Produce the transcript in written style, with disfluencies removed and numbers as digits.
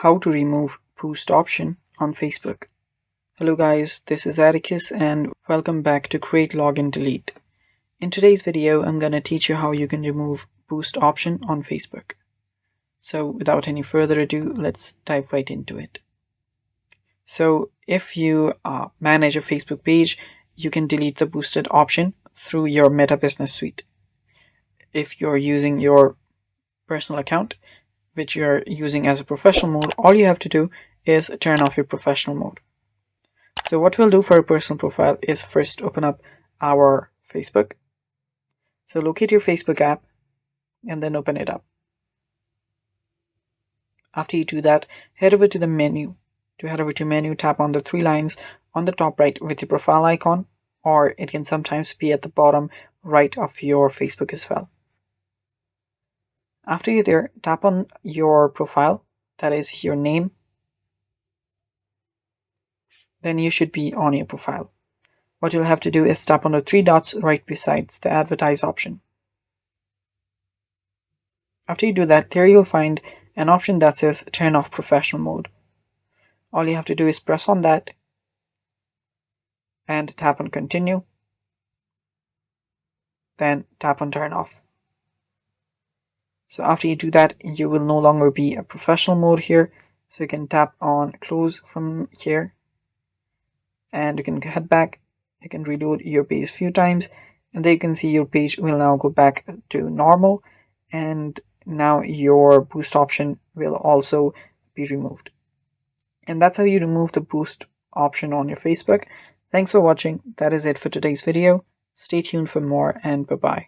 How to remove boost option on Facebook. Hello guys, this is Atticus and welcome back to Create Login Delete. In today's video, I'm going to teach you how you can remove boost option on Facebook. So without any further ado, let's dive right into it. So if you manage a Facebook page, you can delete the boosted option through your Meta Business Suite. If you're using your personal account, which you're using as a professional mode, all you have to do is turn off your professional mode. So what we'll do for a personal profile is first open up our Facebook. So locate your Facebook app and then open it up. After you do that, head over to the menu. To head over to menu, tap on the three lines on the top right with your profile icon, or it can sometimes be at the bottom right of your Facebook as well. After you're there, tap on your profile, that is your name. Then you should be on your profile. What you'll have to do is tap on the three dots right beside the advertise option. After you do that, there you'll find an option that says turn off professional mode. All you have to do is press on that and tap on continue. Then tap on turn off. So after you do that, you will no longer be a professional mode here. So you can tap on close from here and you can head back. You can reload your page a few times and there you can see your page will now go back to normal, and now your boost option will also be removed. And that's how you remove the boost option on your Facebook. Thanks for watching. That is it for today's video. Stay tuned for more and bye-bye.